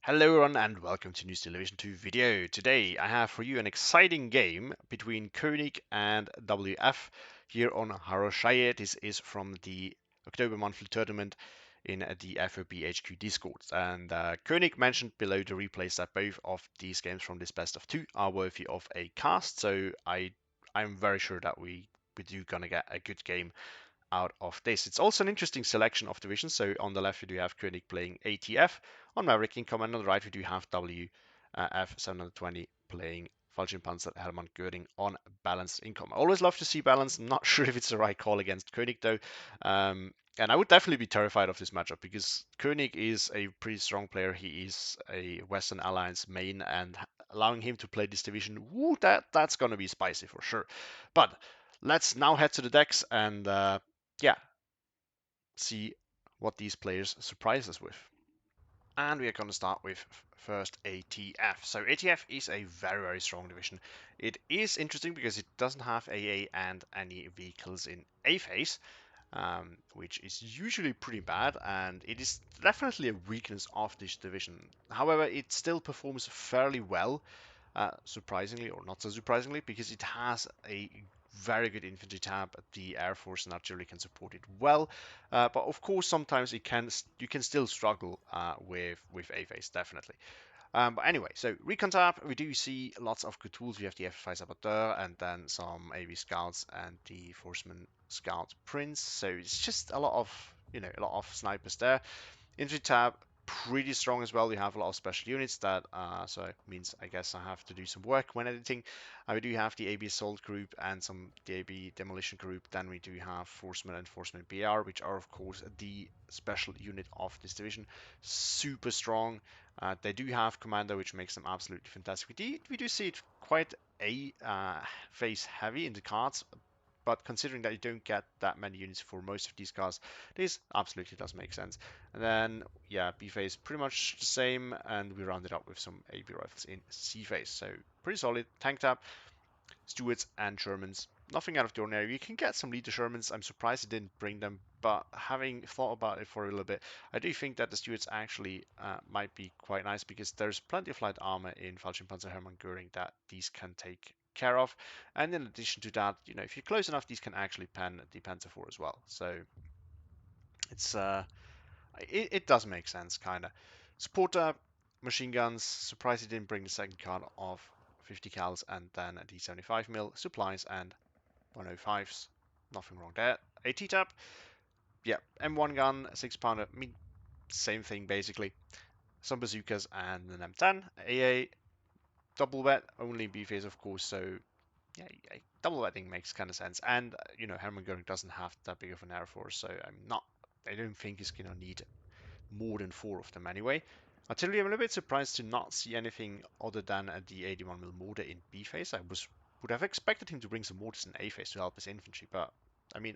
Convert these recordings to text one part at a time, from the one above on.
Hello everyone and welcome to News Television 2 video. Today I have for you an exciting game between Koenig and WF here on Haroshaya. This is from the October monthly tournament in the FOB HQ Discord. And Koenig mentioned below the replays that both of these games from this best of two are worthy of a cast. So I'm very sure that we do gonna get a good game out of this. It's also an interesting selection of divisions. So on the left we do have Koenig playing ATF, on Maverick Income, and on the right we do have WF-720 playing Fallschirmpanzer Hermann Göring on balanced income. I always love to see balance. I'm not sure if it's the right call against Koenig though. And I would definitely be terrified of this matchup because Koenig is a pretty strong player. He is a Western Alliance main, and allowing him to play this division, woo, that's going to be spicy for sure. But let's now head to the decks and yeah, see what these players surprise us with. And we are going to start with first ATF. So ATF is a very strong division. It is interesting because it doesn't have AA and any vehicles in A phase, which is usually pretty bad, and it is definitely a weakness of this division. However, it still performs fairly well, surprisingly or not so surprisingly, because it has a very good infantry tab. The Air Force naturally can support it well, but of course sometimes you can still struggle with A phase definitely. But anyway, so Recon tab, we do see lots of good tools. We have the F5 Saboteur and then some AV Scouts and the Forceman Scout Prince. So it's just a lot of, a lot of snipers there. Infantry tab, pretty strong as well. We have a lot of special units that, so it means I guess I have to do some work when editing. We do have the AB Assault group and the AB Demolition group. Then we do have Forceman and Forceman BR, which are of course the special unit of this division. Super strong. They do have Commando, which makes them absolutely fantastic. We do see it quite a phase heavy in the cards, but considering that you don't get that many units for most of these cars, this absolutely does make sense. And then, yeah, B phase pretty much the same, and we round it up with some AB rifles in C phase. So pretty solid. Tank tab, Stuarts and Shermans. Nothing out of the ordinary. You can get some leader Shermans. I'm surprised he didn't bring them, but having thought about it for a little bit, I do think that the Stuarts actually might be quite nice because there's plenty of light armor in Fallschirmpanzer Hermann Göring that these can take care of. And in addition to that, if you're close enough, these can actually pen the Panzer IV as well. So it's it does make sense, kind of. Supporter, machine guns. Surprised he didn't bring the second card of 50 cals and then a D75 mil supplies and 105s. Nothing wrong there. AT tab. Yeah, M1 gun, 6-pounder. I mean, same thing basically. Some bazookas and an M10. AA double wet, only B phase of course. So yeah, double wetting makes kind of sense. And Hermann Göring doesn't have that big of an air force, so I don't think he's gonna need more than 4 of them anyway. Artillery, I'm a little bit surprised to not see anything other than the 81mm mortar in B phase. Would have expected him to bring some mortars in A phase to help his infantry, but I mean,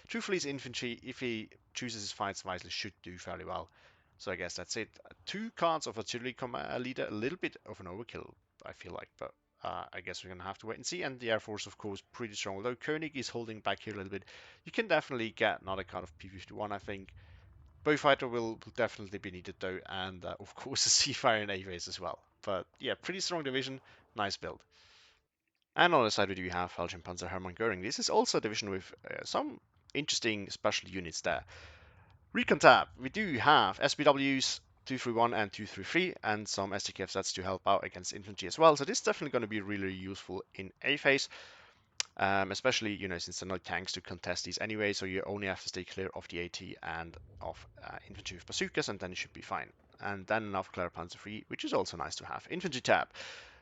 truthfully, his infantry, if he chooses his fights wisely, should do fairly well. So I guess that's it. 2 cards of artillery leader, a little bit of an overkill, I feel like, but I guess we're gonna have to wait and see. And the Air Force, of course, pretty strong. Although Koenig is holding back here a little bit, you can definitely get another card of P51, I think. Bowfighter will definitely be needed though, and of course a Seafire and A-Phase as well. But yeah, pretty strong division, nice build. And on the side we do have Fallschirmpanzer Hermann Göring. This is also a division with some interesting special units there. Recon tab, we do have SBWs 231 and 233 and some STKF sets to help out against infantry as well. So this is definitely going to be really useful in A phase. Especially, since there are no tanks to contest these anyway, so you only have to stay clear of the AT and of infantry with bazookas, and then you should be fine. And then enough Clear Panzer III, which is also nice to have. Infantry tab.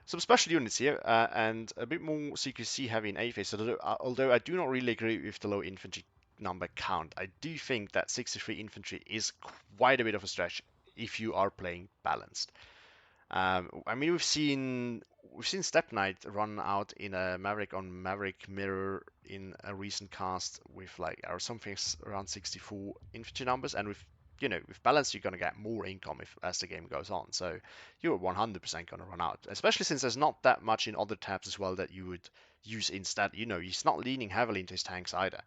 Some special units here, and a bit more CQC heavy in A phase, although I do not really agree with the low infantry number count. I do think that 63 infantry is quite a bit of a stretch if you are playing balanced. I mean, we've seen Step Knight run out in a Maverick on Maverick mirror in a recent cast with or something around 64 infantry numbers, and with balance you're gonna get more income as the game goes on. So you're 100% gonna run out, especially since there's not that much in other tabs as well that you would use instead. He's not leaning heavily into his tanks either.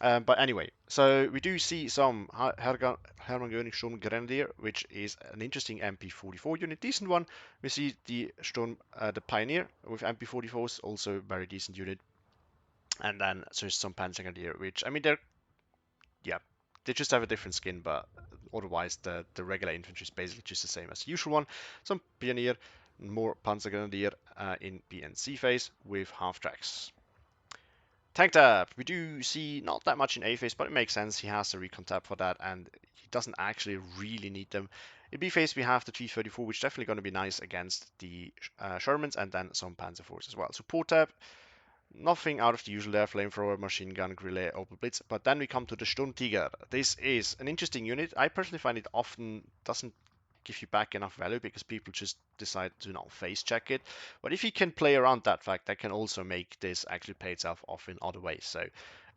But anyway, so we do see some Hermann Sturm Grenadier, which is an interesting MP44 unit, decent one. We see the Pioneer with MP44s, also very decent unit. And then there's some Panzergrenadier, which, I mean, yeah, they just have a different skin, but otherwise the regular infantry is basically just the same as the usual one. Some Pioneer, more Panzergrenadier in B and C phase with half tracks. Tank tab, we do see not that much in A phase, but it makes sense. He has the recon tab for that, and he doesn't actually really need them. In B phase, we have the T-34, which is definitely going to be nice against the Shermans, and then some Panzer IV as well. Support tab, nothing out of the usual there, flamethrower, machine gun, relay, open blitz. But then we come to the Sturmtiger. This is an interesting unit. I personally find it often doesn't give you back enough value because people just decide to not face check it. But if you can play around that fact, that can also make this actually pay itself off in other ways. So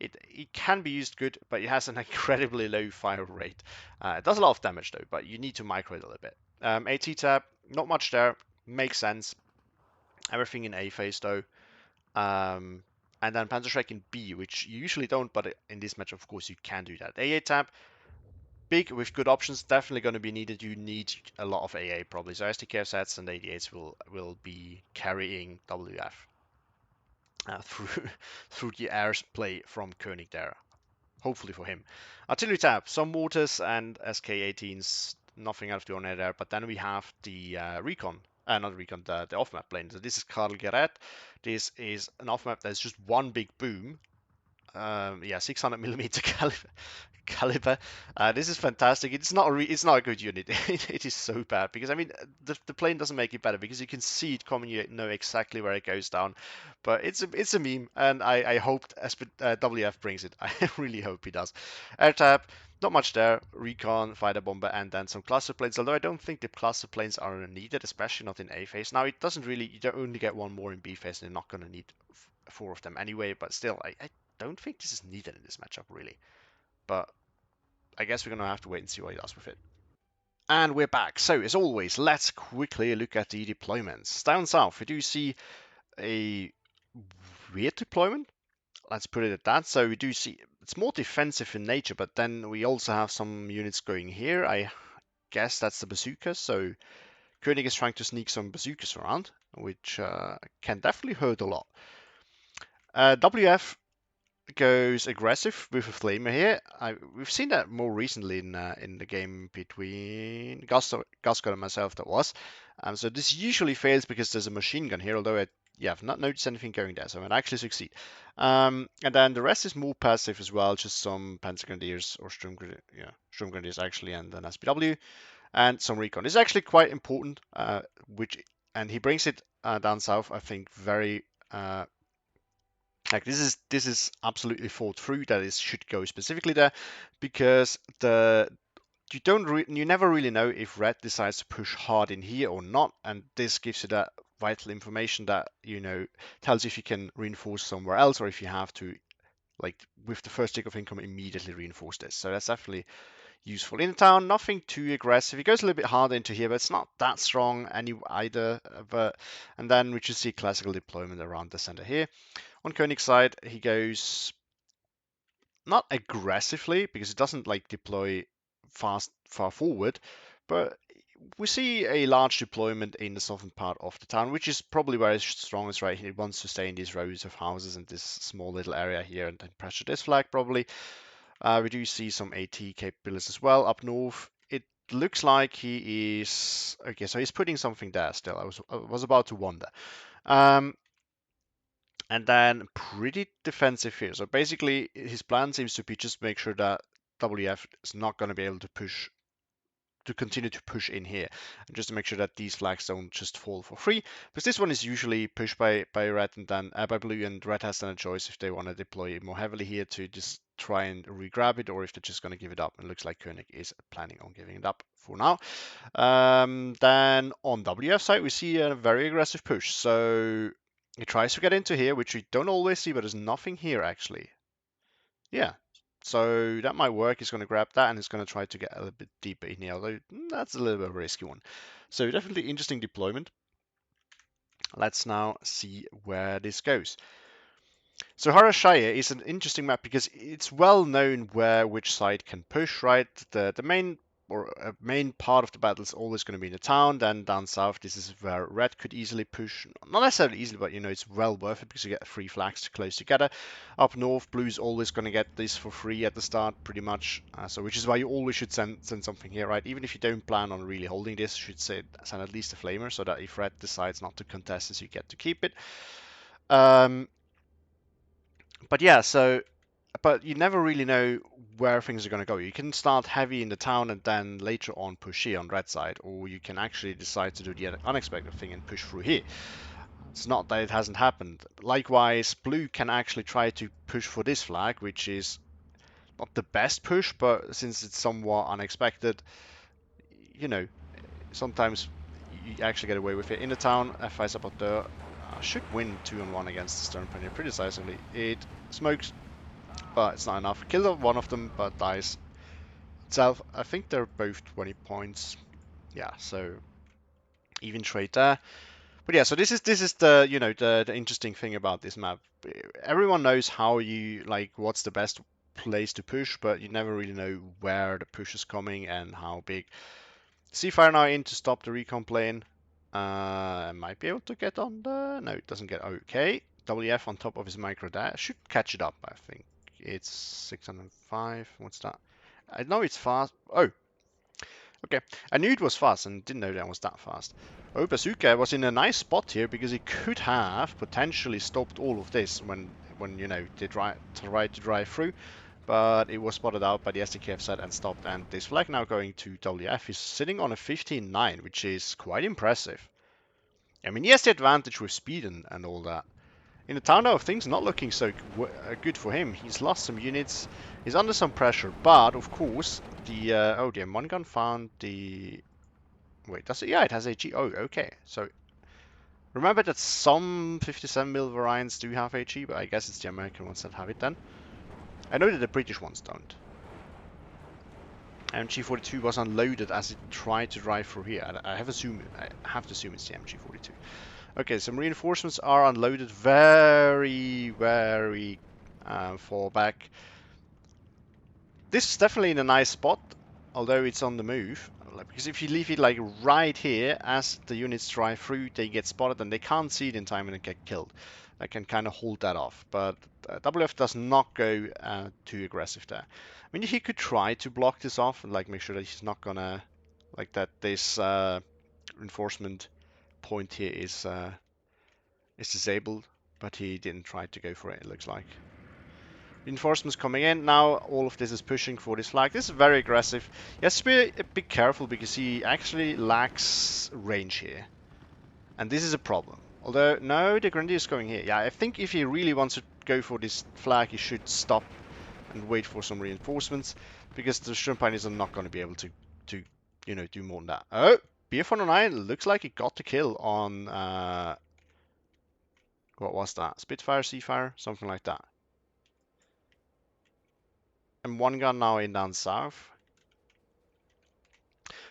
it can be used good, but it has an incredibly low fire rate. It does a lot of damage though, but you need to micro it a little bit. AT tab, not much there. Makes sense. Everything in A phase though. And then Panzerschreck in B, which you usually don't, but in this match, of course, you can do that. AA tab, big with good options, definitely going to be needed. You need a lot of AA probably. So STKF sets and 88s will be carrying WF through through the airs play from Koenig there. Hopefully for him. Artillery tab, some mortars and SK-18s, nothing out of the ordinary there. But then we have the recon. Not recon, the off-map plane. So this is Karl Gerät. This is an off-map that's just one big boom. Yeah, 600 millimeter caliber. This is fantastic. It's not a good unit. It is so bad because I mean the plane doesn't make it better because you can see it coming. You know exactly where it goes down. But it's a meme, and I hope WF brings it. I really hope he does. Air tab, not much there. Recon, fighter bomber, and then some cluster planes. Although I don't think the cluster planes are needed, especially not in A phase. Now it doesn't really. You don't only get one more in B phase, and you're not going to need four of them anyway. But still, I don't think this is needed in this matchup really. But I guess we're going to have to wait and see what he does with it. And we're back. So, as always, let's quickly look at the deployments. Down south, we do see a weird deployment. Let's put it at that. So, we do see it's more defensive in nature, but then we also have some units going here. I guess that's the bazooka. So, Koenig is trying to sneak some bazookas around, which can definitely hurt a lot. WF goes aggressive with a flamer here. We've seen that more recently in the game between Gascon and myself. That was. So this usually fails because there's a machine gun here. Although I've not noticed anything going there, so it actually succeed. And then the rest is more passive as well, just some Panzergrenadiers or Sturmgrenadiers actually, and then SPW and some recon. It's actually quite important. And he brings it down south. I think very. Like this is absolutely thought through that it should go specifically there because you never really know if red decides to push hard in here or not, and this gives you that vital information that tells you if you can reinforce somewhere else or if you have to, like with the first tick of income, immediately reinforce this. So that's definitely useful. In the town, nothing too aggressive. He goes a little bit harder into here, but it's not that strong either. And then we just see classical deployment around the center here. On Koenig's side, he goes not aggressively because it doesn't like deploy far forward, but we see a large deployment in the southern part of the town, which is probably where his strongest right. He wants to stay in these rows of houses and this small little area here and then pressure this flag probably. We do see some AT capabilities as well up north. It looks like he is okay, so he's putting something there still. I was about to wonder. And then pretty defensive here. So basically, his plan seems to be just make sure that WF is not going to be able to continue to push in here, and just to make sure that these flags don't just fall for free. Because this one is usually pushed by red and then by blue, and red has then a choice if they want to deploy more heavily here to just try and re-grab it, or if they're just going to give it up. And it looks like Koenig is planning on giving it up for now. Then on WF side, we see a very aggressive push. So he tries to get into here, which we don't always see, but there's nothing here actually. Yeah, so that might work. He's going to grab that and he's going to try to get a little bit deeper in here, although that's a little bit of a risky one. So definitely interesting deployment. Let's now see where this goes. So Harashaya is an interesting map because it's well known where which side can push, right? The main or a main part of the battle is always going to be in the town. Then down south, this is where red could easily push. Not necessarily easily, but you know, it's well worth it because you get 3 flags close together. Up north, blue's always going to get this for free at the start, pretty much. So which is why you always should send something here, right? Even if you don't plan on really holding this, you should send at least a flamer so that if red decides not to contest this, you get to keep it. But yeah, but you never really know where things are going to go. You can start heavy in the town and then later on push here on red side, or you can actually decide to do the unexpected thing and push through here. It's not that it hasn't happened. Likewise, blue can actually try to push for this flag, which is not the best push, but since it's somewhat unexpected, you know, sometimes you actually get away with it. In the town, F5's up there. Should win 2-on-1 against the Stern Pioneer pretty decisively. It smokes, but it's not enough. Killed one of them, but dies itself. I think they're both 20 points. Yeah, so even trade there. But yeah, so this is the the interesting thing about this map. Everyone knows how you like what's the best place to push, but you never really know where the push is coming and how big. Seafire now in to stop the recon plane. Might be able to get on the... No, it doesn't get... Okay. WF on top of his micro dash. Should catch it up, I think. It's 605. What's that? I know it's fast. Oh. Okay. I knew it was fast and didn't know that it was that fast. Oh, Bazooka was in a nice spot here because he could have potentially stopped all of this when you know, they tried to drive through. But it was spotted out by the SDKF set and stopped, and this flag now going to WF is sitting on a 15-9, which is quite impressive. I mean, he has the advantage with speed and all that. In the town, though, things not looking so good for him. He's lost some units, he's under some pressure, but of course, the M1 gun found the... Wait, does it? Yeah, it has HE. Oh, okay. So, remember that some 57mm variants do have HE, but I guess it's the American ones that have it then. I know that the British ones don't. MG42 was unloaded as it tried to drive through here. I have to assume it's the MG42. Okay, some reinforcements are unloaded very far back. This is definitely in a nice spot, although it's on the move. Because if you leave it like right here, as the units drive through, they get spotted and they can't see it in time and get killed. I can kind of hold that off, but WF does not go too aggressive there. I mean, he could try to block this off and like make sure that he's not gonna, like that this reinforcement point here is disabled, but he didn't try to go for it, it looks like. Reinforcements coming in. Now all of this is pushing for this flag. This is very aggressive. He has to be a bit careful because he actually lacks range here. And this is a problem. Although, no, the Grenadier is going here. Yeah, I think if he really wants to go for this flag, he should stop and wait for some reinforcements. Because the Shrimp Pioneers are not going to be able to you know, do more than that. Oh, BF-109 looks like he got the kill on... what was that? Spitfire, Seafire? Something like that. And one gun now in down south.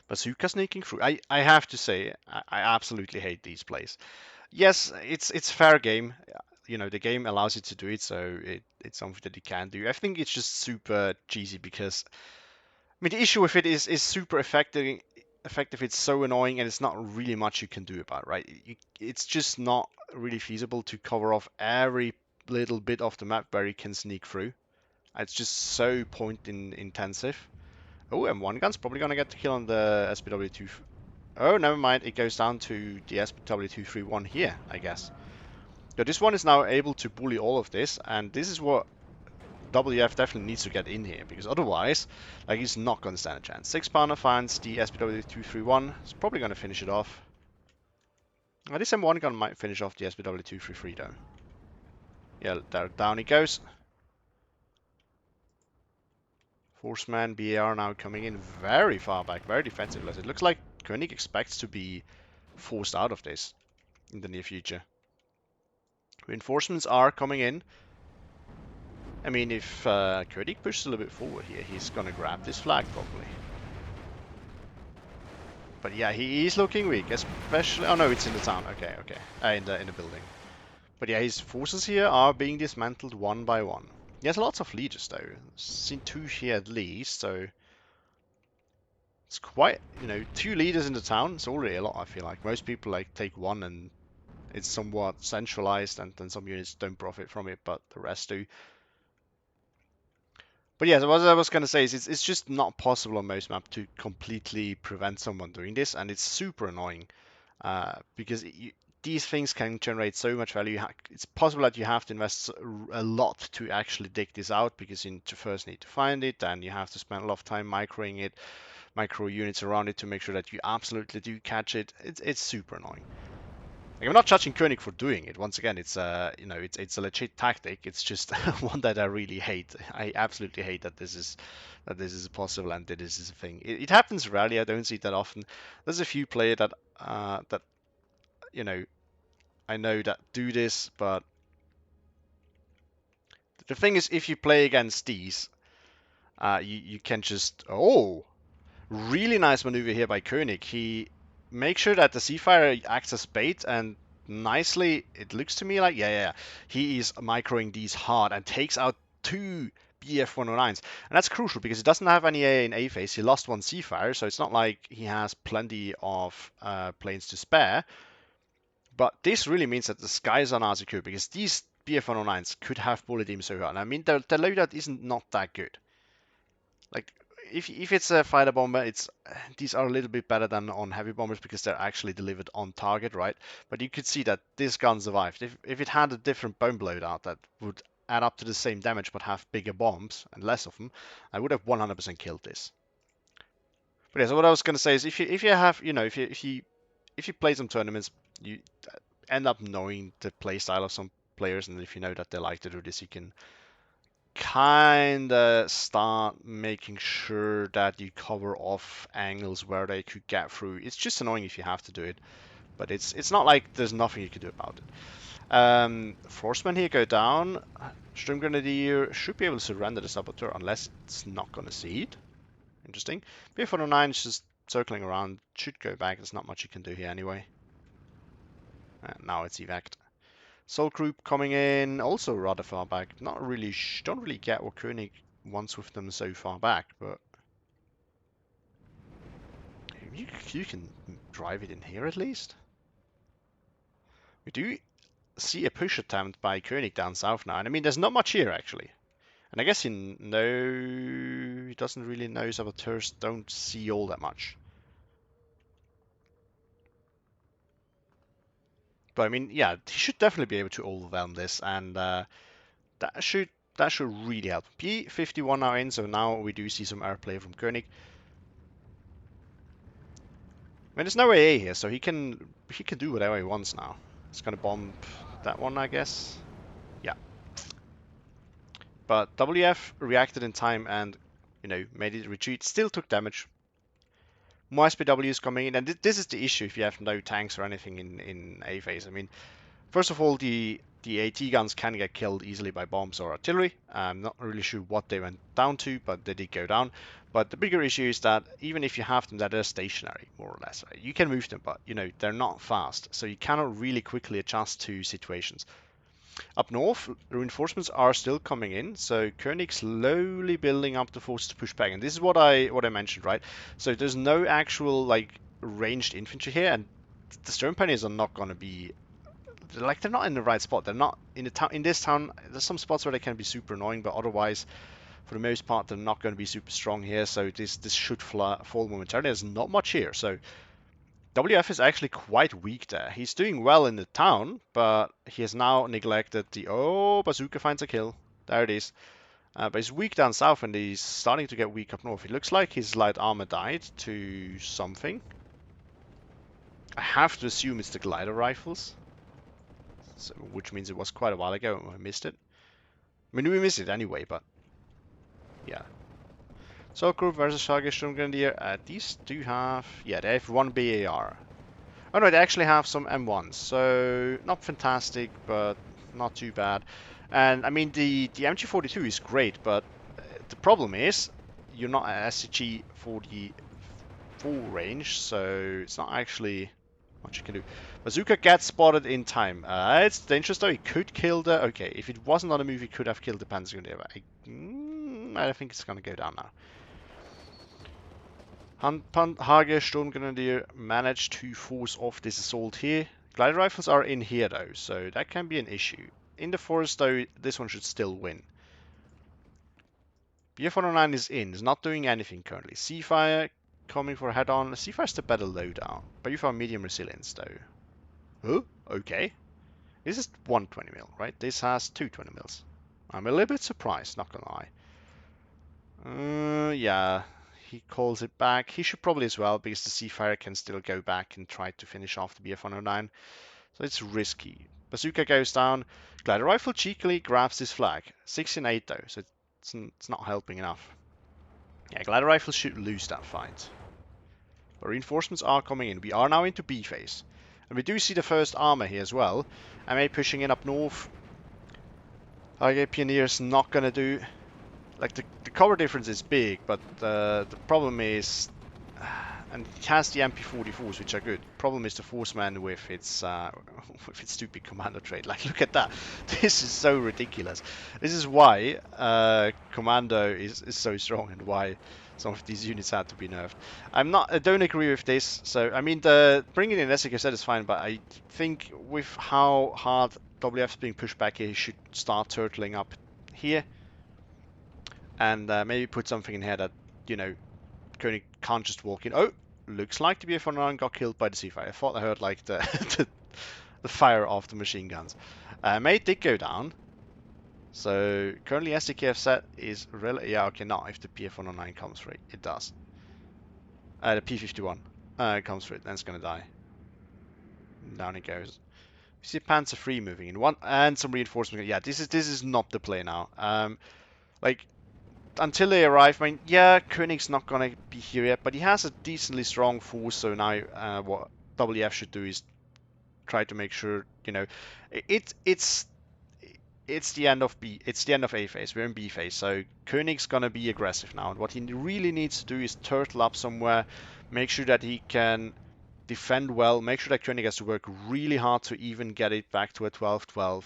Bazooka sneaking through. I have to say, I absolutely hate these plays. Yes, it's fair game. You know, the game allows you to do it, so it's something that you can do. I think it's just super cheesy because, I mean, the issue with it is super effective. It's so annoying, and it's not really much you can do about it, right? It's just not really feasible to cover off every little bit of the map where you can sneak through. It's just so point intensive. Oh, and one gun's probably gonna get the kill on the SPW2. Oh, never mind. It goes down to the SPW231 here, I guess. So this one is now able to bully all of this, and this is what WF definitely needs to get in here, because otherwise, like, he's not gonna stand a chance. 6-pounder finds the SPW231. It's probably gonna finish it off. Now, this M1 gun might finish off the SPW233 though. Yeah, there, down he goes. Forceman BAR now coming in very far back, very defensive. It looks like Koenig expects to be forced out of this in the near future. Reinforcements are coming in. I mean, if Koenig pushes a little bit forward here, he's gonna grab this flag probably. But yeah, he is looking weak, especially... Oh no, it's in the town. Okay. In the building. But yeah, his forces here are being dismantled one by one. He has lots of leaders though. Seen 2 here at least, so it's quite, you know, 2 leaders in the town. It's already a lot, I feel like. Most people like take 1 and it's somewhat centralized, and then some units don't profit from it, but the rest do. But yeah, so what I was going to say is it's just not possible on most maps to completely prevent someone doing this, and it's super annoying because these things can generate so much value. It's possible that you have to invest a lot to actually dig this out, because you first need to find it, and you have to spend a lot of time microing it, micro units around it to make sure that you absolutely do catch it. It's super annoying. Like, I'm not judging Koenig for doing it. Once again, it's you know, it's a legit tactic. It's just one that I really hate. I absolutely hate that this is possible and that this is a thing. It happens rarely. I don't see it that often. There's a few players that you know, I know that do this, but the thing is, if you play against these, you can just really nice maneuver here by Koenig. He makes sure that the Seafire acts as bait, and nicely, it looks to me like, yeah, he is microing these hard and takes out 2 BF-109s. And that's crucial because he doesn't have any AA in A phase. He lost 1 Seafire, so it's not like he has plenty of planes to spare. But this really means that the skies are now secure, because these BF-109s could have bullet him so hard. And I mean, the loadout isn't not that good. Like, if it's a fighter bomber, these are a little bit better than on heavy bombers because they're actually delivered on target, right? But you could see that this gun survived. If it had a different bomb loadout that would add up to the same damage but have bigger bombs and less of them, I would have 100% killed this. But yeah, so what I was gonna say is, if you have, you know, if you play some tournaments, you end up knowing the play style of some players, and if you know that they like to do this, you can kind of start making sure that you cover off angles where they could get through. It's just annoying if you have to do it, but it's not like there's nothing you can do about it. Forcemen here go down. Sturmgrenadier should be able to surrender the Saboteur unless it's not going to see it. Interesting. B-409 is just circling around. Should go back. There's not much you can do here anyway. Now it's evac. Soul Group coming in, also rather far back. Not really, don't really get what Koenig wants with them so far back, but you can drive it in here at least. We do see a push attempt by Koenig down south now, and I mean, there's not much here actually. And I guess he doesn't really know saboteurs don't see all that much. But I mean, yeah, he should definitely be able to overwhelm this, and that should really help. P51 now in, so now we do see some airplay from Koenig. I mean, there's no AA here, so he can do whatever he wants now. He's gonna bomb that one, I guess. Yeah. But WF reacted in time and, you know, made it retreat. Still took damage. More SPWs coming in, and this is the issue if you have no tanks or anything in A phase. I mean, first of all, the AT guns can get killed easily by bombs or artillery. I'm not really sure what they went down to, but they did go down. But the bigger issue is that even if you have them, that they're stationary, more or less. Right? You can move them, but you know they're not fast, so you cannot really quickly adjust to situations. Up north, reinforcements are still coming in, so Koenig slowly building up the forces to push back. And this is what I mentioned, right? So there's no actual like ranged infantry here, and the Sturmpaniers are not going to be like, they're not in the right spot. They're not in the town. In this town, there's some spots where they can be super annoying, but otherwise, for the most part, they're not going to be super strong here. So this should fall momentarily. There's not much here. So WF is actually quite weak there. He's doing well in the town, but he has now neglected the... Oh, Bazooka finds a kill. There it is. But he's weak down south, and he's starting to get weak up north. It looks like his light armor died to something. I have to assume it's the glider rifles. So, which means it was quite a while ago and I missed it. I mean, we missed it anyway, but yeah. Soul Group versus Shaggy Sturmgrenadier. These do have... Yeah, they have 1 BAR. Oh no, they actually have some M1s, so not fantastic, but not too bad. And I mean, the MG42 is great, but the problem is you're not at SCG 44 range, so it's not actually Much you can do. Bazooka gets spotted in time. It's dangerous though. He could kill the... Okay, if it wasn't on a move, he could have killed the Panzergrenadier. I think it's gonna go down now. Hage Sturmgrenadier managed to force off this assault here. Glider rifles are in here though, so that can be an issue. In the forest though, this one should still win. BF-109 is in, is not doing anything currently. Seafire coming for head-on. Seafire's the better loadout, but you found medium resilience though. Oh, okay. This is 120 mil, right? This has 220 mils. I'm a little bit surprised, not gonna lie. Yeah, he calls it back. He should probably as well, because the Seafire can still go back and try to finish off the BF-109. So it's risky. Bazooka goes down. Glider Rifle cheekily grabs this flag. 6-8 though, so it's not helping enough. Yeah, Glider Rifle should lose that fight. But reinforcements are coming in. We are now into B phase. And we do see the first armor here as well. MA pushing in up north. Hage Pioneer's not gonna do... Like, the cover difference is big, but the problem is... And it has the MP44s, which are good. Problem is the Forceman with its stupid commando trait. Like, look at that. This is so ridiculous. This is why commando is so strong and why some of these units had to be nerfed. I don't agree with this. So, I mean, the bringing in Essek set is fine, but I think with how hard WF's being pushed back here, he should start turtling up here. And maybe put something in here that, you know, Koenig can't just walk in. Oh, looks like the BF-109 got killed by the Seafire. I thought I heard like the fire of the machine guns. Mate did go down. So currently SDKF set is really... Yeah, okay, not if the BF-109 comes through. It does. The P-51 comes through, then it's gonna die. Down it goes. You see Panzer III moving in. One and some reinforcement. Yeah, this is not the play now. Like, until they arrive, I mean, yeah, Koenig's not gonna be here yet, but he has a decently strong force, so now what WF should do is try to make sure, you know, it's the end of A phase. We're in B phase, so Koenig's gonna be aggressive now, and what he really needs to do is turtle up somewhere, make sure that he can defend well, make sure that Koenig has to work really hard to even get it back to a 12-12.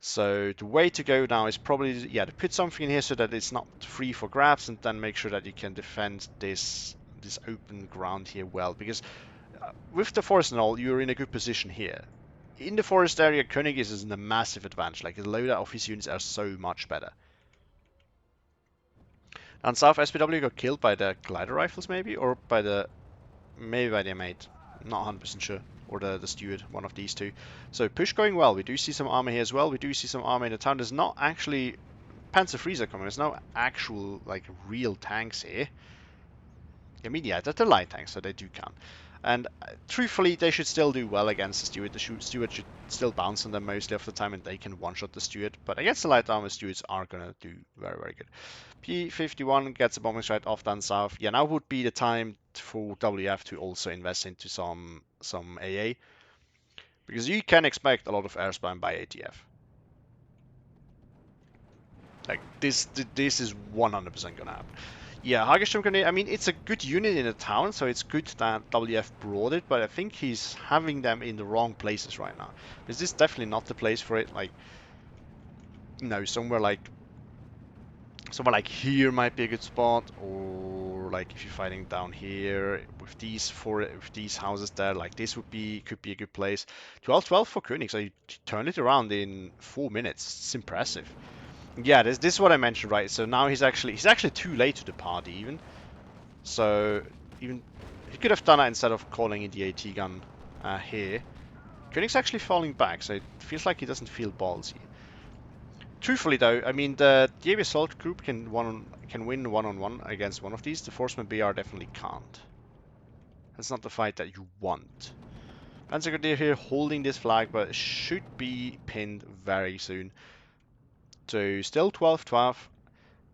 So the way to go now is probably, yeah, to put something in here so that it's not free for grabs, and then make sure that you can defend this open ground here well. Because with the forest and all, you're in a good position here. In the forest area, Koenig is in a massive advantage. Like, the loadout of his units are so much better. And South SPW got killed by the glider rifles, maybe, or by the M8. I'm not 100% sure. Or the steward, one of these two. So push going well. We do see some armor here as well. We do see some armor in the town. There's not actually Panzer Freezer coming. There's no actual, like, real tanks here. I mean, yeah, they're light tanks, so they do count. And truthfully, they should still do well against the steward. The steward should still bounce on them mostly of the time, and they can one-shot the steward. But against the light armor, stewards are gonna do very, very good. P-51 gets a bombing strike off down south. Yeah, now would be the time for WF to also invest into some AA, because you can expect a lot of air spam by ATF. Like, this is 100% gonna happen. Yeah, Hagestrom, I mean, it's a good unit in the town, so it's good that WF brought it, but I think he's having them in the wrong places right now. Is this definitely not the place for it? Like, no, somewhere like here might be a good spot, or like if you're fighting down here with these houses there, like this could be a good place. 12-12 for Koenig, so he turned it around in 4 minutes. It's impressive. Yeah, this is what I mentioned, right? So now he's actually too late to the party even. So even he could have done that instead of calling in the AT gun here. Koenig's actually falling back, so it feels like he doesn't feel ballsy. Truthfully though, I mean, the AV Assault group can win one-on-one against one of these. The Forceman BR definitely can't. That's not the fight that you want. Panzergrenadier here holding this flag, but it should be pinned very soon. So still 12-12.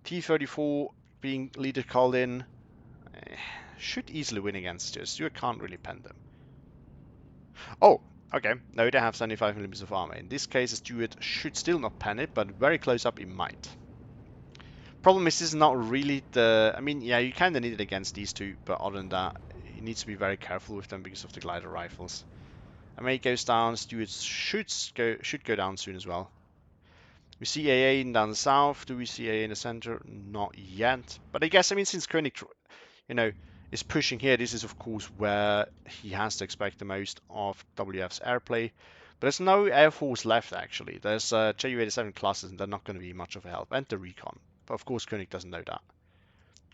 T-34 being leader called in. Should easily win against this. You can't really pen them. Oh, okay. No, they have 75mm of armor. In this case, the steward should still not pen it, but very close up, he might. Problem is, this is not really the... I mean, yeah, you kind of need it against these two, but other than that, he needs to be very careful with them because of the glider rifles. MA goes down, Stuarts should go down soon as well. We see AA down the south. Do we see AA in the center? Not yet. But I guess, I mean, since Koenig, you know, is pushing here, this is of course where he has to expect the most of WF's airplay. But there's no Air Force left, actually. There's Ju-87 classes, and they're not going to be much of a help. And the recon. But of course, Koenig doesn't know that.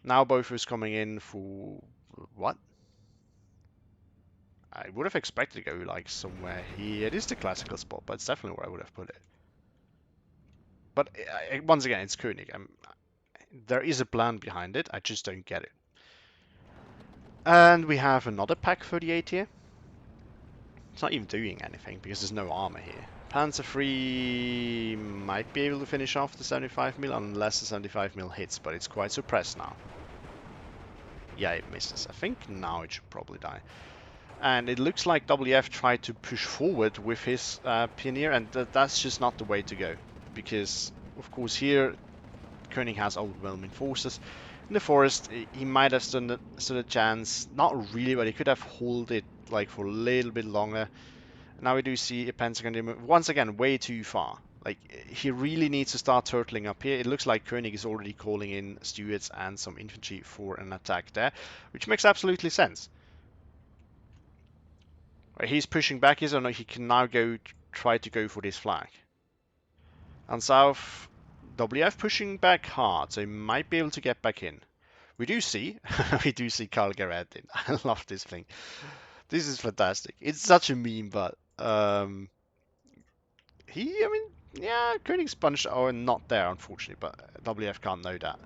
Now both is coming in for... what? I would have expected to go like somewhere here. It is the classical spot, but it's definitely where I would have put it. But once again, it's Koenig. There is a plan behind it. I just don't get it. And we have another Pak 38 here. It's not even doing anything because there's no armor here. Panzer III might be able to finish off the 75mm unless the 75mm hits, but it's quite suppressed now. Yeah, it misses. I think now it should probably die. And it looks like WF tried to push forward with his Pioneer, and that's just not the way to go. Because, of course, here Koenig has overwhelming forces. In the forest, he might have stood a chance. Not really, but he could have held it like for a little bit longer. Now we do see a Pentagon move once again way too far. Like, he really needs to start turtling up here. It looks like Koenig is already calling in Stuarts and some infantry for an attack there, which makes absolutely sense. Right, he's pushing back here, so no, he can now try to go for this flag. And south, WF pushing back hard, so he might be able to get back in. We do see Karl Garetin. I love this thing. This is fantastic. It's such a meme, but I mean, yeah, Koenig's punch are not there, unfortunately, but WF can't know that.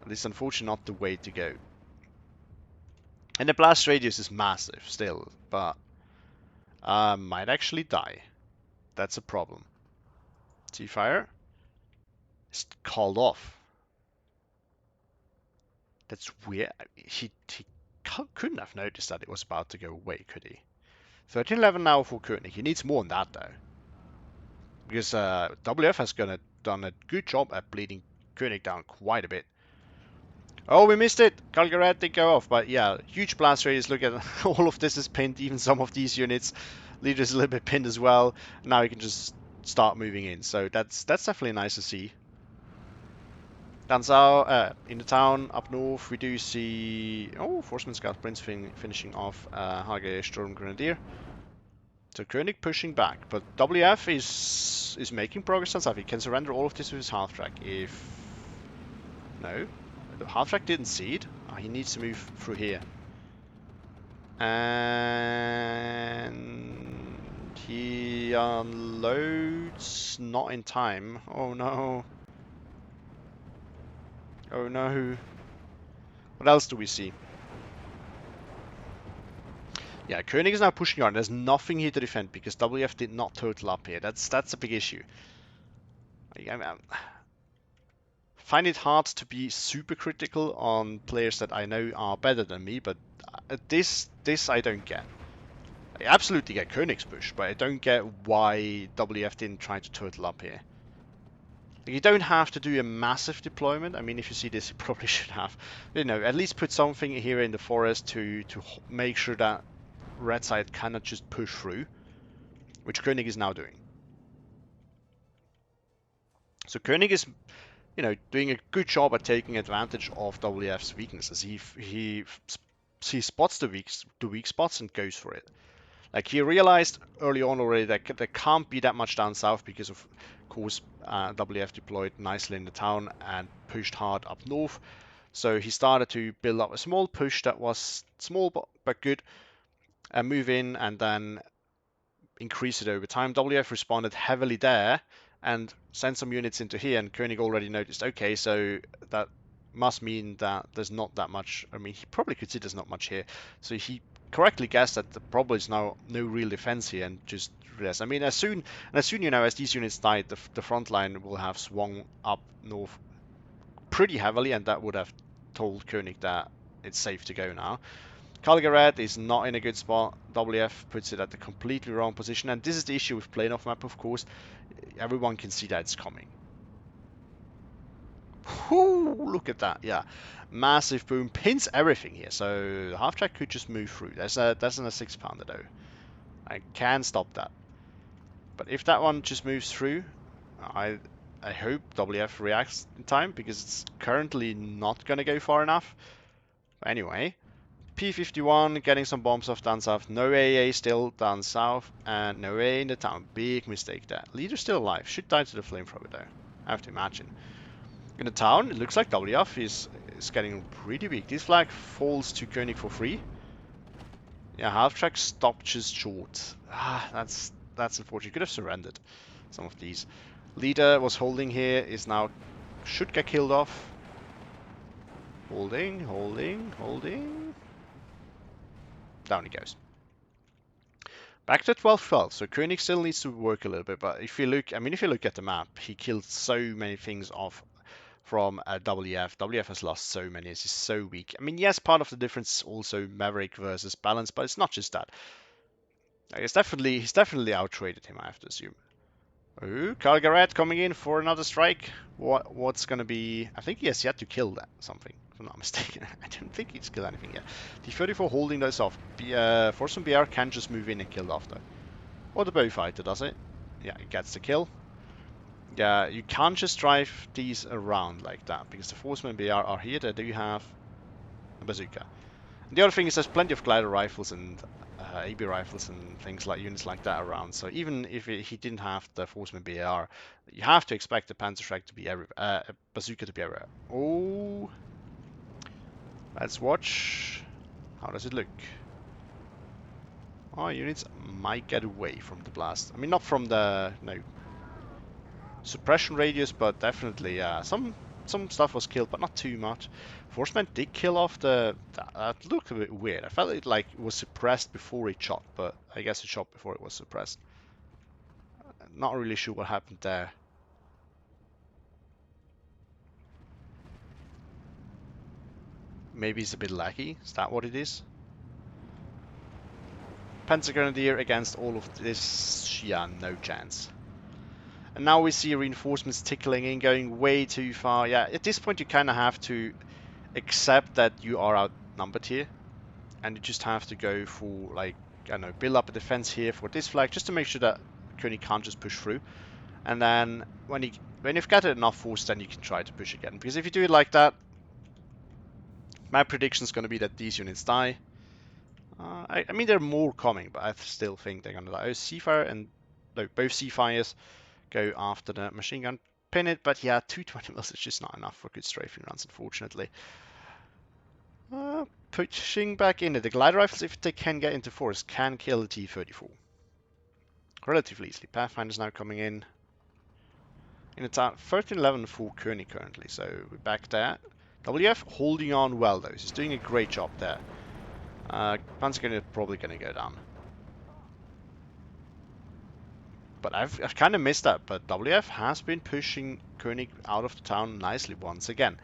At least, unfortunately, not the way to go. And the blast radius is massive still, but might actually die. That's a problem. T-fire. It's called off. That's weird. He couldn't have noticed that it was about to go away, could he? 1311 now for Koenig. He needs more than that, though. Because WF has done a good job at bleeding Koenig down quite a bit. Oh, we missed it! Calgaret did go off, but yeah, huge blast radius. Look at all of this is pinned, even some of these units. Leader is a little bit pinned as well. Now he can just start moving in, so that's definitely nice to see. Down south, in the town up north, we do see Forceman Scout Prince finishing off Hage Sturm Grenadier. So Koenig pushing back, but WF is making progress on south. He can surrender all of this with his half track. If no, the half track didn't see it. He needs to move through here, and he unloads not in time. Oh no. Oh no. What else do we see? Yeah, Koenig is now pushing on. There's nothing here to defend because WF did not total up here. That's a big issue. I find it hard to be super critical on players that I know are better than me, but this I don't get. I absolutely get Koenig's push, but I don't get why WF didn't try to total up here. You don't have to do a massive deployment. I mean, if you see this, you probably should have, you know, at least put something here in the forest to make sure that red side cannot just push through, which Koenig is now doing. So Koenig is, you know, doing a good job at taking advantage of WF's weaknesses. He spots the weak spots and goes for it. Like, he realized early on already that there can't be that much down south because of course WF deployed nicely in the town and pushed hard up north. So he started to build up a small push that was small but good, and move in and then increase it over time. WF responded heavily there and sent some units into here, and Koenig already noticed, okay, so that must mean that there's not that much. I mean, he probably could see there's not much here. So he correctly guessed that there probably is now no real defense here, and just realized. I mean, as soon you know, as these units died, the front line will have swung up north pretty heavily, and that would have told Koenig that it's safe to go now. Calgaret is not in a good spot. WF puts it at the completely wrong position, and this is the issue with playing off map, of course. Everyone can see that it's coming. Whoo, look at that. Yeah, massive boom, pins everything here. So the half track could just move through. That's a 6-pounder though. I can stop that. But if that one just moves through, I I hope WF reacts in time because it's currently not gonna go far enough. But anyway, P51 getting some bombs off down south. No AA still down south, and no AA in the town. Big mistake there. Leader still alive. Should die to the flamethrower though. I have to imagine. In the town, it looks like WF is getting pretty weak. This flag falls to Koenig for free. Yeah, half track stopped just short. Ah, that's unfortunate. Could have surrendered some of these. Leader was holding here, is now should get killed off. Holding, holding, holding. Down he goes. Back to 12-12. So Koenig still needs to work a little bit, but if you look, I mean, if you look at the map, he killed so many things off from WF. WF has lost so many. He's so weak. I mean, yes, part of the difference is also Maverick versus Balance, but it's not just that. He's definitely outtraded him, I have to assume. Oh, Calgaret coming in for another strike. What's gonna be? I think he has yet to kill that something, if I'm not mistaken. I don't think he's killed anything yet. T-34 holding those off. Force from BR can just move in and kill off though. Or the bow fighter does it. Yeah, it gets the kill. Yeah, you can't just drive these around like that because the Forcemen BR are here. They do have a bazooka. And the other thing is there's plenty of glider rifles and AB rifles and things like units like that around. So even if he didn't have the Forceman BAR, you have to expect the Panzerschreck to be a bazooka to be everywhere. Oh, let's watch. How does it look? Oh, units might get away from the blast. I mean, not from the suppression radius, but definitely some stuff was killed, but not too much. Forceman did kill off that looked a bit weird. I felt it like it was suppressed before it shot, but I guess it shot before it was suppressed. Not really sure what happened there. Maybe it's a bit laggy. Is that what it is? Panzer Grenadier against all of this. Yeah, no chance. And now we see reinforcements tickling in, going way too far. Yeah, at this point you kind of have to accept that you are outnumbered here. And you just have to go for, like, I don't know, build up a defense here for this flag, just to make sure that Koenig can't just push through. And then when you've gathered enough force, then you can try to push again. Because if you do it like that, my prediction is going to be that these units die. I mean, there are more coming, but I still think they're going to die. Oh, Seafire and no, both Seafires go after the machine gun, pin it. But yeah, 220 mils is just not enough for good strafing runs, unfortunately. Pushing back in. The glider rifles, if they can get into force, can kill the T-34 relatively easily. Pathfinder's now coming in. It's at 13-11 for Koenig currently, so we're back there. WF holding on well though. He's doing a great job there. Panzer probably going to go down. But I've kind of missed that. But WF has been pushing Koenig out of the town nicely once again.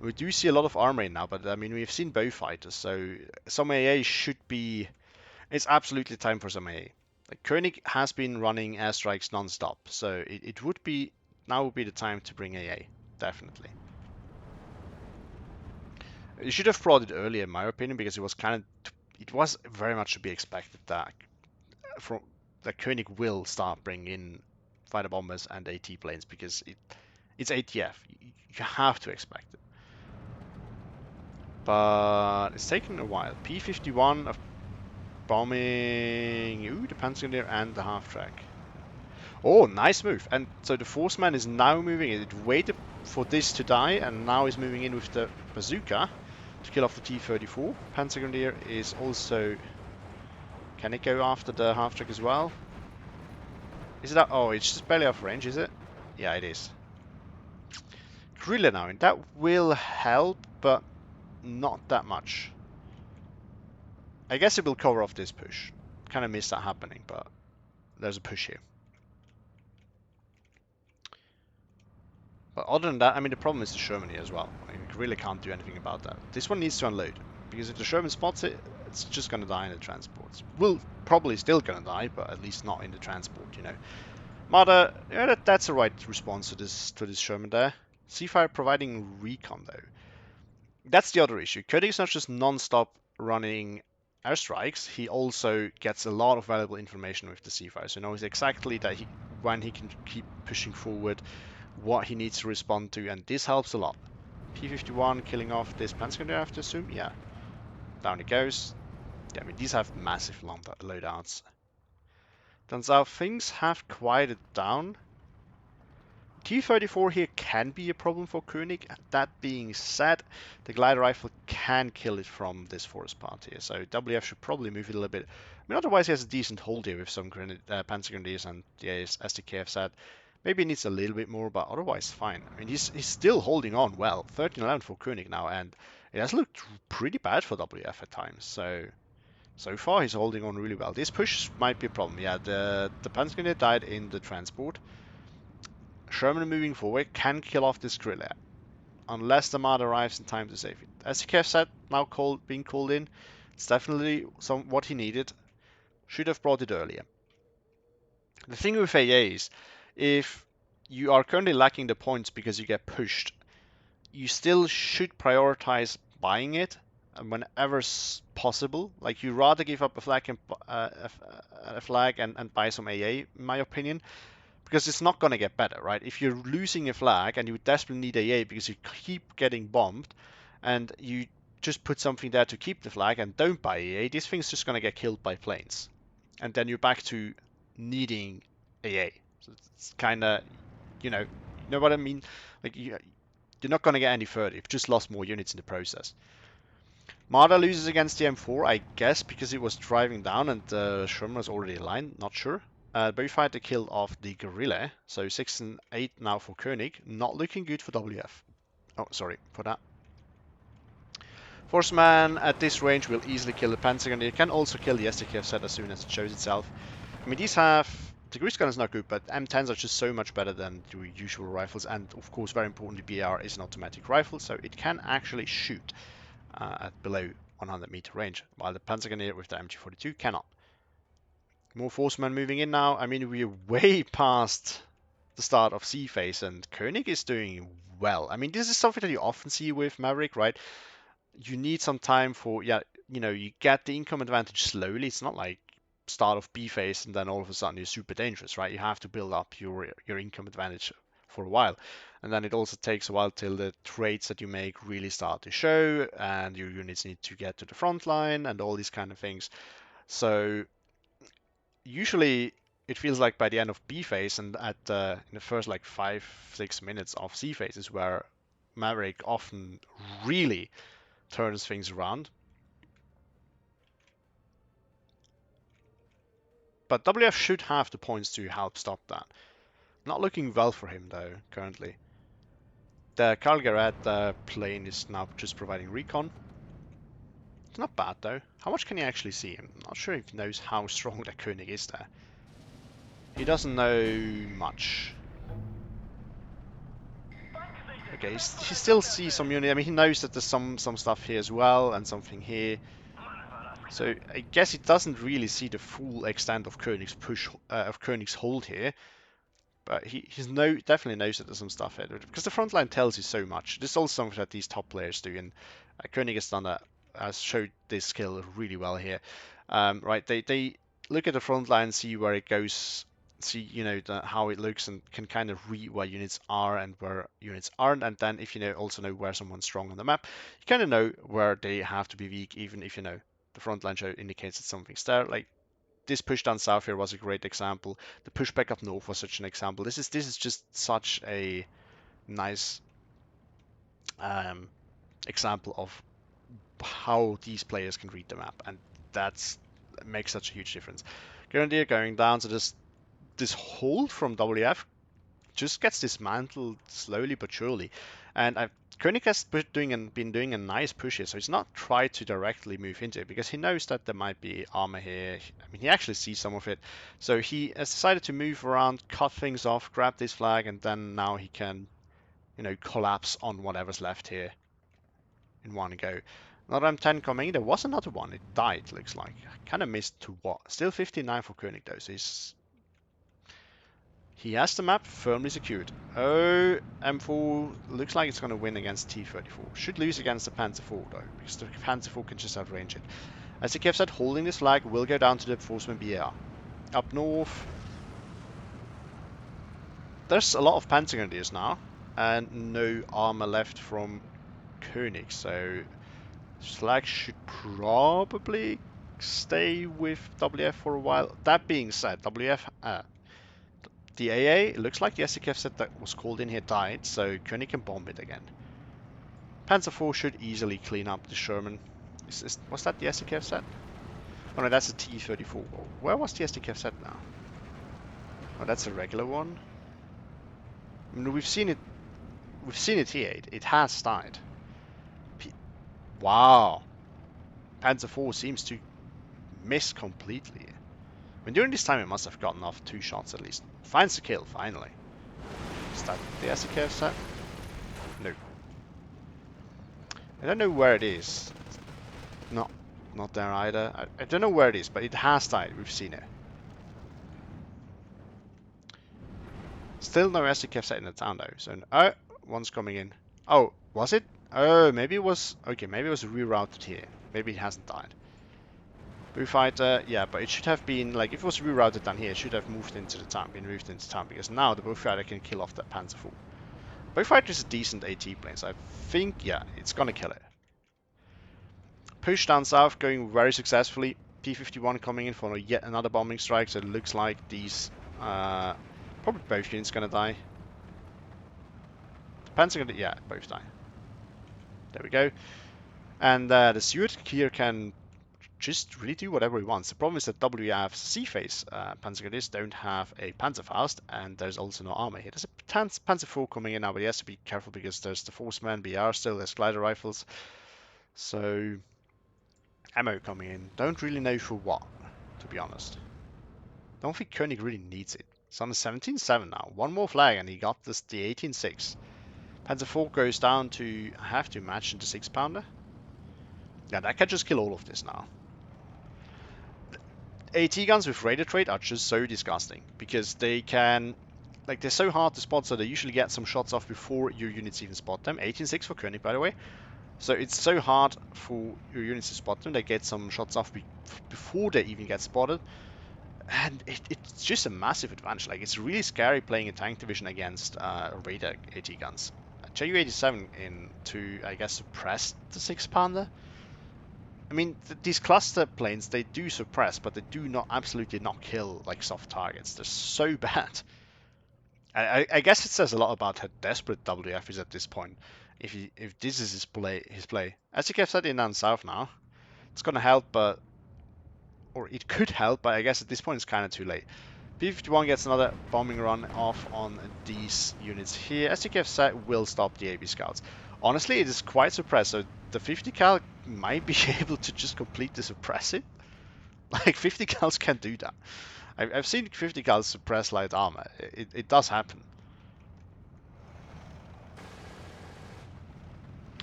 We do see a lot of armor in now, but I mean, we've seen bow fighters, so some AA should be... It's absolutely time for some AA. Like, Koenig has been running airstrikes non-stop, so it would be... Now would be the time to bring AA, definitely. You should have brought it earlier, in my opinion, because it was it was very much to be expected that Koenig will start bringing in fighter bombers and AT planes because it's ATF. You have to expect it. But it's taking a while. P51 of bombing. Ooh, the Panzer and the half track. Oh, nice move. And so the Forceman is now moving in. It waited for this to die, and now is moving in with the bazooka to kill off the T-34. Panzer Grenadier is also... Can it go after the half track as well? Is it that? Oh, it's just barely off range, is it? Yeah, it is. Guerrilla now, and that will help, but not that much. I guess it will cover off this push. Kind of missed that happening, but there's a push here. But other than that, I mean, the problem is the Sherman here as well. I really can't do anything about that. This one needs to unload, because if the Sherman spots it, it's just going to die in the transports. Will probably still going to die, but at least not in the transport, you know. Mother, yeah, that's the right response to this Sherman there. Seafire providing recon though. That's the other issue. Koenig is not just non-stop running airstrikes, he also gets a lot of valuable information with the Seafire. So he knows exactly that when he can keep pushing forward, what he needs to respond to, and this helps a lot. P-51 killing off this Panzer, I have to assume? Yeah. Down it goes. Yeah, I mean, these have massive loadouts. Turns out things have quieted down. T-34 here can be a problem for Koenig. That being said, the glider rifle can kill it from this forest part here, so WF should probably move it a little bit. I mean, otherwise he has a decent hold here with some Panzer Grenadiers and the SDKF. Maybe he needs a little bit more, but otherwise fine. I mean, he's still holding on well. 13-11 for Koenig now, and it has looked pretty bad for WF at times, so far he's holding on really well. This push might be a problem. Yeah, the Panzer Grenadier died in the transport. Sherman moving forward can kill off this guerrilla, unless the Mad arrives in time to save it. As KF said, now being called in, it's definitely what he needed. Should have brought it earlier. The thing with AAs, if you are currently lacking the points because you get pushed, you still should prioritize buying it whenever possible. Like, you rather give up a flag and buy some AA, in my opinion, because it's not going to get better, right? If you're losing a flag and you desperately need AA because you keep getting bombed, and you just put something there to keep the flag and don't buy AA, this thing's just going to get killed by planes. And then you're back to needing AA. So it's kind of, you know what I mean? Like, you're not going to get any further. You've just lost more units in the process. Marder loses against the M4, I guess, because it was driving down and Sherman was already aligned, not sure. Verified the kill of the guerrilla, so 6 and 8 now for Koenig. Not looking good for WF. Oh, sorry for that. Forceman at this range will easily kill the Panzer, and it can also kill the SDKF set as soon as it shows itself. I mean, these have... The Grease gun is not good, but M10s are just so much better than the usual rifles, and of course, very importantly, BR is an automatic rifle, so it can actually shoot at below 100 meter range, while the Panzer Grenadier with the MG42 cannot. More Forcemen moving in now. I mean, we're way past the start of C phase, and Koenig is doing well. I mean, this is something that you often see with Maverick, right? You need some time for, yeah, you get the income advantage slowly. It's not like start of B phase and then all of a sudden you're super dangerous, right? You have to build up your income advantage for a while. And then it also takes a while till the trades that you make really start to show, and your units need to get to the front line and all these kind of things. So usually it feels like by the end of B phase and in the first like 5-6 minutes of C phase is where Maverick often really turns things around. But WF should have the points to help stop that. Not looking well for him though, currently. The Carl Garrett plane is now just providing recon. It's not bad though. How much can he actually see? I'm not sure if he knows how strong that Koenig is there. He doesn't know much. Okay, he still sees some unit. I mean, he knows that there's some stuff here as well, and something here. So I guess he doesn't really see the full extent of Koenig's Koenig's hold here. But he definitely knows that there's some stuff here, because the front line tells you so much. This is also something that these top players do, and Koenig has done that, has showed this skill really well here. Right, they look at the front line, see where it goes, see how it looks, and can kind of read where units are and where units aren't. And then if also know where someone's strong on the map, you kind of know where they have to be weak, even if the front line show indicates that something's there. Like, this push down south here was a great example. The push back up north was such an example. This is just such a nice example of how these players can read the map, and that makes such a huge difference. Grenadier going down, so this hold from WF just gets dismantled slowly but surely. And Koenig has been doing a nice push here, so he's not tried to directly move into it because he knows that there might be armor here. I mean, he actually sees some of it. So he has decided to move around, cut things off, grab this flag, and then now he can, collapse on whatever's left here in one go. Another M10 coming. There was another one. It died, looks like. Kind of missed to what? Still 59 for Koenig, though, so He has the map firmly secured. Oh, M4 looks like it's going to win against T-34. Should lose against the Panzer IV though, because the Panzer IV can just outrange it. As the Kev said, holding this flag will go down to the Forceman BAR. Up north, there's a lot of Panzer Grenadiers now, and no armor left from Koenig, so this flag should probably stay with WF for a while. That being said, the AA, it looks like the SDKF set that was called in here died, so Koenig can bomb it again. Panzer IV should easily clean up the Sherman. Was that the SDKF set? Oh no, that's a T-34. Where was the SDKF set now? Oh, that's a regular one. I mean, we've seen it here. It has died. Wow. Panzer IV seems to miss completely. I mean, during this time it must have gotten off 2 shots at least. Finds the kill, finally. Is that the SDKF set? No. I don't know where it is. Not there either. I don't know where it is, but it has died. We've seen it. Still no SDKF set in the town though. So, oh, one's coming in. Oh, was it? Oh, maybe it was. Okay, maybe it was rerouted here. Maybe it hasn't died. Bullfighter, yeah, but it should have been like if it was rerouted down here, it should have moved into the town, because now the Bullfighter can kill off that Panzer IV. Bullfighter is a decent AT plane, so I think yeah, it's gonna kill it. Push down south, going very successfully. P-51 coming in for yet another bombing strike, so it looks like these probably both units gonna die. The Panzer gonna, yeah, both die. There we go. And the Stuart here can just really do whatever he wants. The problem is that WF's C-phase Panzer Grenadiers don't have a Panzerfaust, and there's also no armor here. There's a Panzer IV coming in now, but he has to be careful because there's the Forceman BR still, there's glider rifles. So, ammo coming in. Don't really know for what, to be honest. Don't think Koenig really needs it. It's on the 17.7 now. One more flag and he got this the 18.6. Panzer IV goes down to, I have to imagine, the 6-pounder. Yeah, that can just kill all of this now. AT guns with radar trait are just so disgusting because they can, like, they're so hard to spot, so they usually get some shots off before your units even spot them. 18.6 for Koenig, by the way. So it's so hard for your units to spot them. They get some shots off before they even get spotted. And it's just a massive advantage. Like, it's really scary playing a tank division against radar AT guns. Ju-87 to, I guess, suppress the 6-pounder. I mean, these cluster planes, they do suppress, but they do not absolutely not kill like soft targets. They're so bad. I guess it says a lot about how desperate WF is at this point. If this is his play. As you said in down south now, it's gonna help, but or it could help, but I guess at this point it's kind of too late. P-51 gets another bombing run off on these units here. As you said, will stop the AB scouts. Honestly, it is quite suppressed, so the 50 cal might be able to just completely suppress it. Like, 50 cals can do that. I've seen 50 cals suppress light armor. It does happen.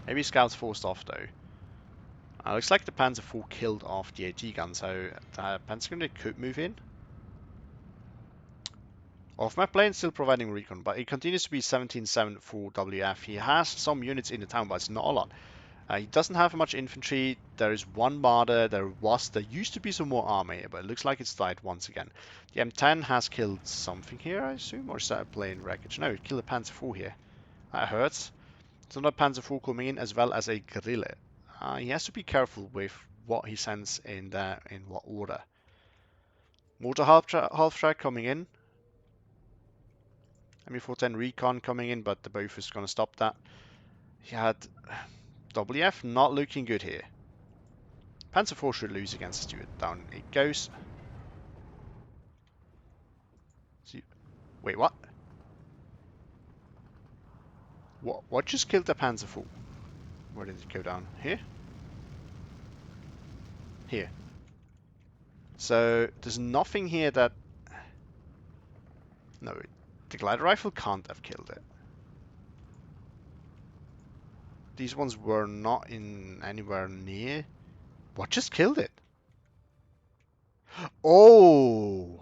Maybe scouts forced off though. Looks like the Panzer IV killed off the AT gun, so the Panzer Grenadier could move in. Off-map plane still providing recon, but it continues to be 17.7 for WF. He has some units in the town, but it's not a lot. He doesn't have much infantry. There is one marder. There used to be some more army, but it looks like it's died once again. The M10 has killed something here, I assume, or is that a plane wreckage? No, it killed a Panzer IV here. That hurts. There's another Panzer IV coming in, as well as a Grille. He has to be careful with what he sends in there, in what order. Mortar half track coming in. ME410 recon coming in, but the Bofors is going to stop that. He had WF not looking good here. Panzer IV should lose against Stuart. Down it goes. Wait, what? What just killed the Panzer IV? Where did it go down? Here? Here. So there's nothing here that... No, the glider rifle can't have killed it. These ones were not in anywhere near. What just killed it? Oh!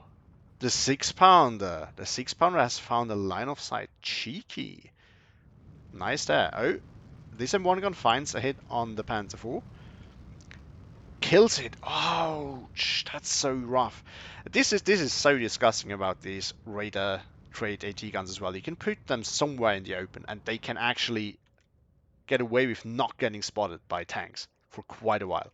The 6-pounder. The 6-pounder has found a line of sight. Cheeky. Nice there. Oh, this M1 gun finds a hit on the Panther 4. Kills it. Ouch, that's so rough. This is so disgusting about these radar trade AT guns as well. You can put them somewhere in the open and they can actually get away with not getting spotted by tanks for quite a while.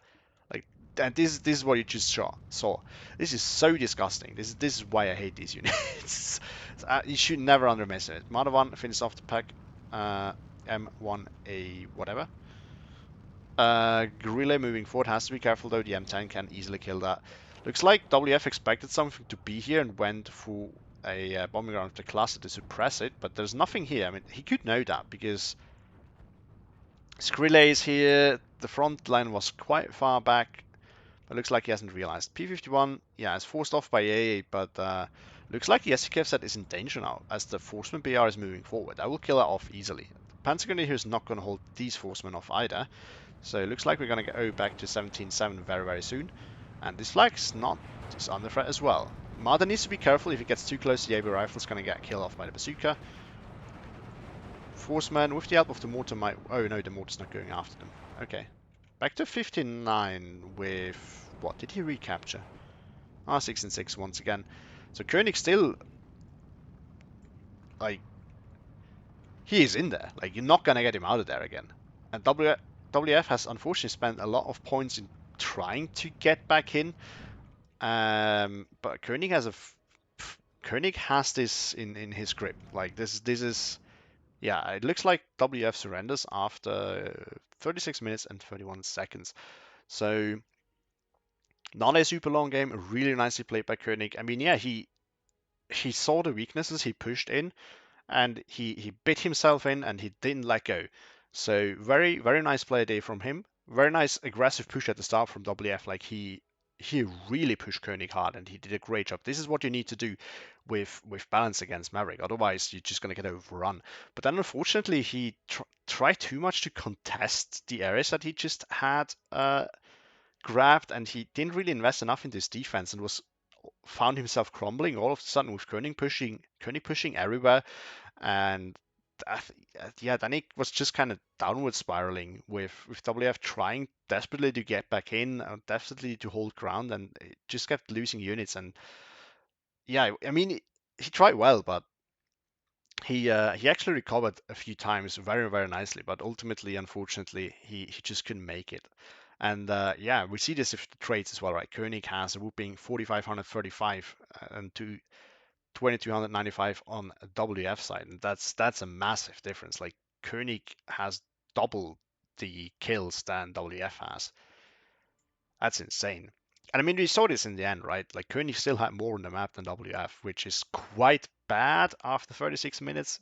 Like, and this is what you just saw. This is so disgusting. This is why I hate these units. You should never underestimate it. Mother 1 finishes off the pack. M1A whatever. Guerrilla moving forward has to be careful though. The M10 can easily kill that. Looks like WF expected something to be here and went for a bombing round of the cluster to suppress it, but there's nothing here. I mean, he could know that because Skrille is here. The front line was quite far back. But looks like he hasn't realized. P51, yeah, is forced off by AA, but looks like the SCKF set is in danger now as the Forceman BR is moving forward. I will kill that off easily. Panzer here is not going to hold these Forcemen off either. So it looks like we're going to go back to 17-7 very, very soon. And this flag's not is under threat as well. Marder needs to be careful. If he gets too close, the AB rifle is going to get killed off by the bazooka. Forceman, with the help of the mortar, might... Oh no, the mortar's not going after them. Okay. Back to 59 with... What did he recapture? 6 and 6 once again. So Koenig still... Like... He is in there. Like, you're not going to get him out of there again. And WF has unfortunately spent a lot of points in trying to get back in. But Koenig has Koenig has this in his grip. Like, this is... Yeah, it looks like WF surrenders after 36 minutes and 31 seconds. So... Not a super long game, really nicely played by Koenig. I mean, yeah, he saw the weaknesses, he pushed in, and he bit himself in, and he didn't let go. So very, very nice play day from him. Very nice aggressive push at the start from WF. Like he really pushed Koenig hard, and he did a great job. This is what you need to do with balance against Maverick. Otherwise, you're just gonna get overrun. But then, unfortunately, he tried too much to contest the areas that he just had grabbed, and he didn't really invest enough in this defense, and found himself crumbling all of a sudden with Koenig pushing everywhere, and yeah, then it was just kind of downward spiraling with WF trying desperately to get back in, desperately to hold ground, and it just kept losing units. And yeah, I mean, he tried well, but he actually recovered a few times very, very nicely, but ultimately, unfortunately, he just couldn't make it. And yeah, we see this with the trades as well, right? Koenig has a whooping 4,535 and 2,295 on WF side, and that's a massive difference. Like, Koenig has double the kills than WF has. That's insane. And I mean, we saw this in the end, right? Like, Koenig still had more on the map than WF, which is quite bad after 36 minutes,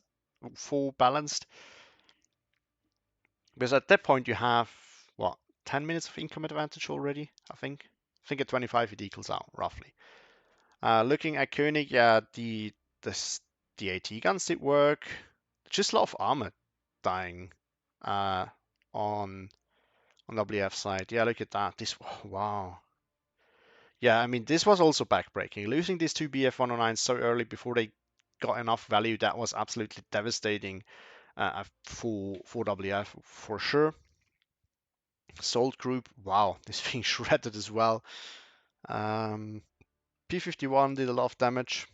full balanced. Because at that point you have, what, 10 minutes of income advantage already, I think? I think at 25 it equals out, roughly. Looking at Koenig, yeah, the AT guns did work. Just a lot of armor dying on WF side. Yeah, look at that. This, wow. Yeah, I mean, this was also backbreaking. Losing these two BF-109s so early before they got enough value, that was absolutely devastating for WF, for sure. Salt group, wow, this thing shredded as well. P51 did a lot of damage.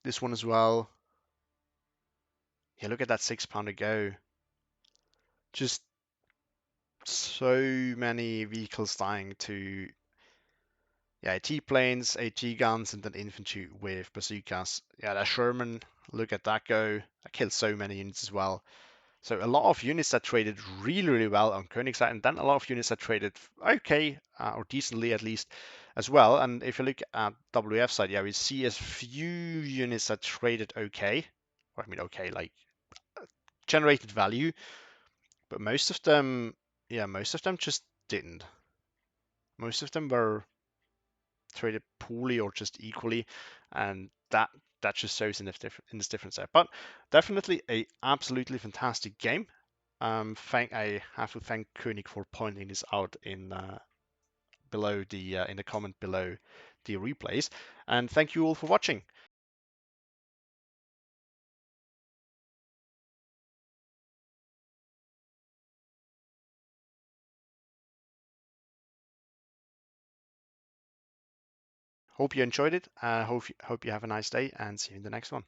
This one as well. Yeah, look at that 6-pounder go. Just so many vehicles dying to, yeah, AT planes, AT guns, and then infantry with bazookas. Yeah, that Sherman, look at that go. That killed so many units as well. So a lot of units that traded really, really well on Koenig's side, and then a lot of units that traded okay, or decently at least, as well. And if you look at WF side, yeah, we see a few units that traded okay. Or I mean, okay, like generated value, but most of them, yeah, most of them just didn't. Most of them were traded poorly or just equally, and that just shows in this difference there. But definitely a absolutely fantastic game. I have to thank Koenig for pointing this out in below the in the comment below the replays. And thank you all for watching. Hope you enjoyed it. Hope you have a nice day and see you in the next one.